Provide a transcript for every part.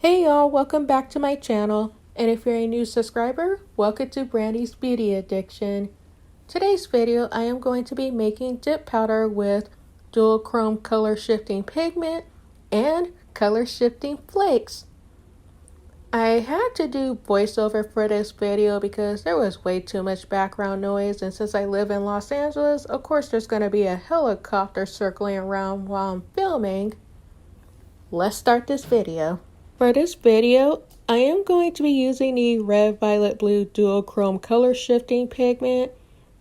Hey y'all, welcome back to my channel. And if you're a new subscriber, welcome to Brandy's Beauty Addiction. Today's video, I am going to be making dip powder with dual chrome color shifting pigment and color shifting flakes. I had to do voiceover for this video because there was way too much background noise, and since I live in Los Angeles, of course there's going to be a helicopter circling around while I'm filming. Let's start this video. For this video, I am going to be using the red, violet, blue dual chrome color shifting pigment,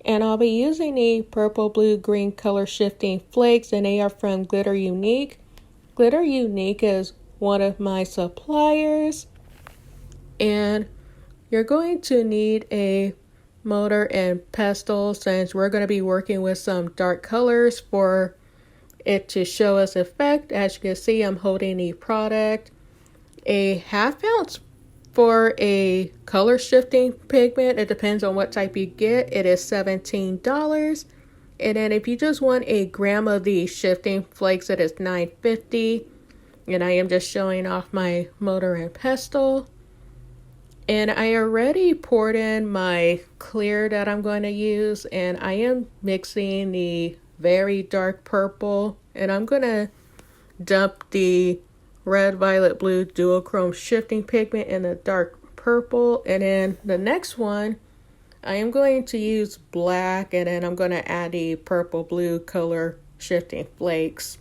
and I'll be using the purple, blue, green color shifting flakes, and they are from Glitter Unique. Glitter Unique is one of my suppliers, and you're going to need a mortar and pestle since we're going to be working with some dark colors for it to show us effect. As you can see, I'm holding the product. A ½ ounce for a color shifting pigment. It depends on what type you get. It is $17. And then if you just want a gram of the shifting flakes, it is $9.50. And I am just showing off my mortar and pestle. And I already poured in my clear that I'm going to use, and I am mixing the very dark purple, and I'm going to dump the red, violet, blue dual chrome shifting pigment in the dark purple. And then the next one, I am going to use black, and then I'm going to add the purple blue color shifting flakes.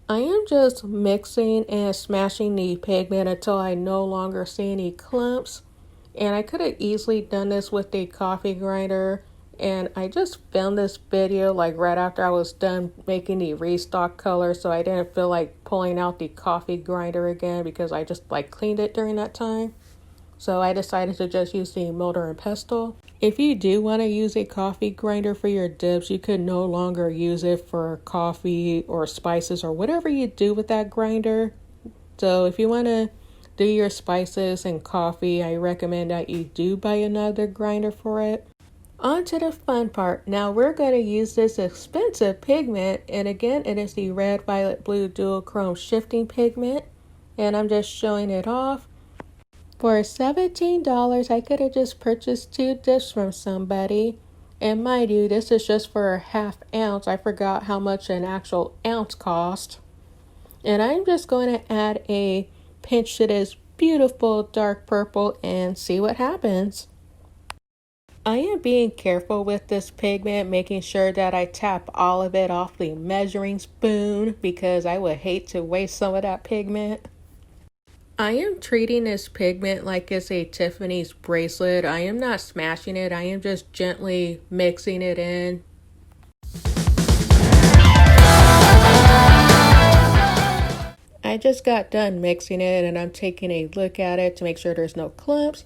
I am just mixing and smashing the pigment until I no longer see any clumps. And I could have easily done this with the coffee grinder, and I just filmed this video like right after I was done making the restock color, so I didn't feel like pulling out the coffee grinder again because I just cleaned it during that time. So I decided to just use the mortar and pestle. If you do want to use a coffee grinder for your dips, you could no longer use it for coffee or spices or whatever you do with that grinder. So if you want to do your spices and coffee, I recommend that you do buy another grinder for it. On to the fun part. Now we're going to use this expensive pigment, and again it is the red, violet, blue dual chrome shifting pigment, and I'm just showing it off. For $17, I could have just purchased 2 dips from somebody, and mind you, this is just for a ½ ounce. I forgot how much an actual ounce cost. And I'm just going to add a pinch to this beautiful dark purple and see what happens. I am being careful with this pigment, making sure that I tap all of it off the measuring spoon because I would hate to waste some of that pigment. I am treating this pigment like it's a Tiffany's bracelet. I am not smashing it. I am just gently mixing it in. I just got done mixing it, and I'm taking a look at it to make sure there's no clumps.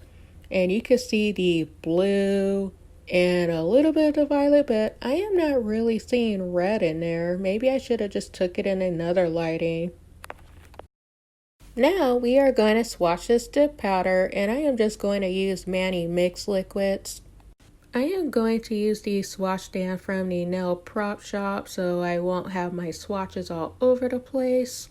And you can see the blue and a little bit of the violet, but I am not really seeing red in there. Maybe I should have just took it in another lighting. Now we are going to swatch this dip powder, and I am just going to use Mani Mix liquids. I am going to use the swatch stand from the nail prop shop so I won't have my swatches all over the place.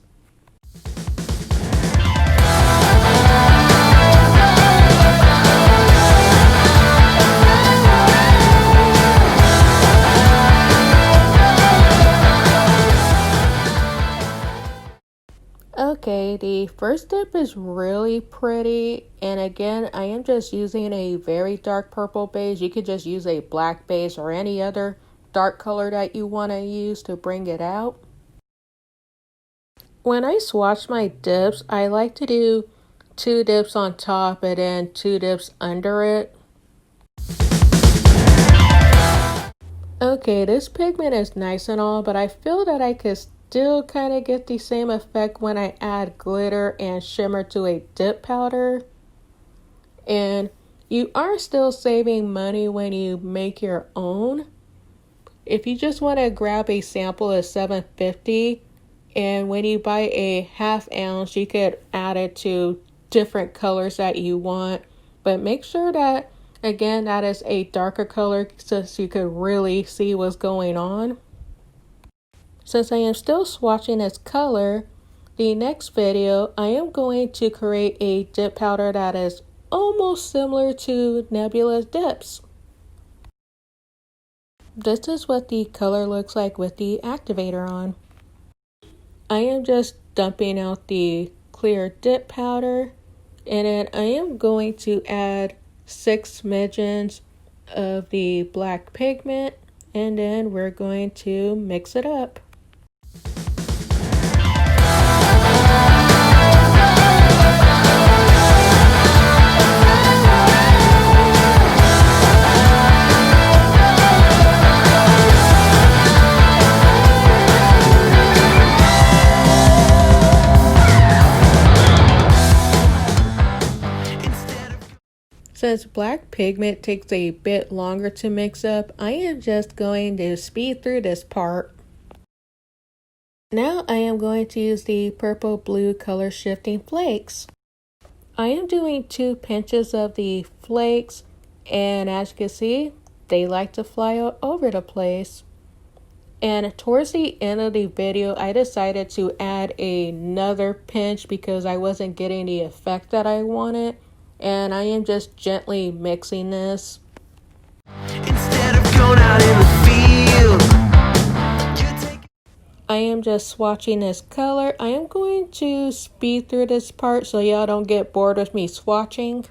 Okay, the first dip is really pretty, and again, I am just using a very dark purple base. You could just use a black base or any other dark color that you want to use to bring it out. When I swatch my dips, I like to do 2 dips on top and then 2 dips under it. Okay, this pigment is nice and all, but I feel that I could still kind of get the same effect when I add glitter and shimmer to a dip powder. And you are still saving money when you make your own. If you just want to grab a sample of $7.50, and when you buy a ½ ounce, you could add it to different colors that you want. But make sure that, again, that is a darker color so you could really see what's going on. Since I am still swatching this color, The next video, I am going to create a dip powder that is almost similar to Nebula's dips. This is what the color looks like with the activator on. I am just dumping out the clear dip powder, and then I am going to add 6 smidgens of the black pigment, and then we're going to mix it up. Since black pigment takes a bit longer to mix up, I am just going to speed through this part. Now I am going to use the purple blue color shifting flakes. I am doing 2 pinches of the flakes, and as you can see, they like to fly over the place. And towards the end of the video, I decided to add another pinch because I wasn't getting the effect that I wanted. And I am just gently mixing this. Instead of going out in the field, I am just swatching this color. I am going to speed through this part so y'all don't get bored with me swatching.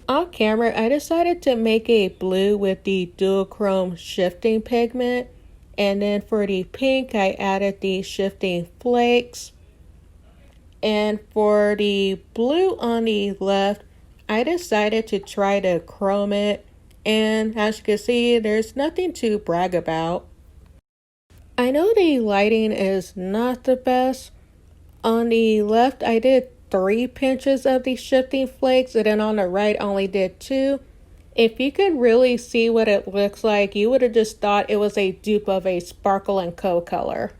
On camera, I decided to make a blue with the dual chrome shifting pigment. And then for the pink, I added the shifting flakes. And for the blue on the left, I decided to try to chrome it. And as you can see, there's nothing to brag about. I know the lighting is not the best. On the left, I did 3 pinches of the shifting flakes, and then on the right, I only did 2. If you could really see what it looks like, you would have just thought it was a dupe of a Sparkle & Co. color.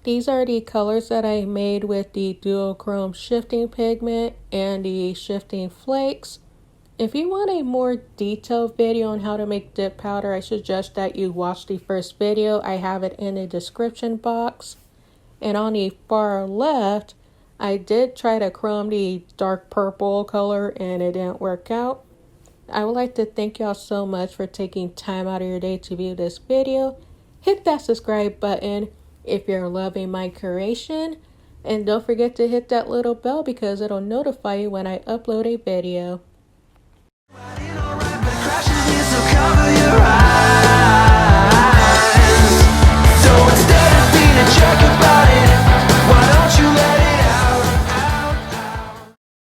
These are the colors that I made with the dual chrome shifting pigment and the shifting flakes. If you want a more detailed video on how to make dip powder, I suggest that you watch the first video. I have it in the description box. And on the far left, I did try to chrome the dark purple color and it didn't work out. I would like to thank y'all so much for taking time out of your day to view this video. Hit that subscribe button if you're loving my creation, and don't forget to hit that little bell because it'll notify you when I upload a video.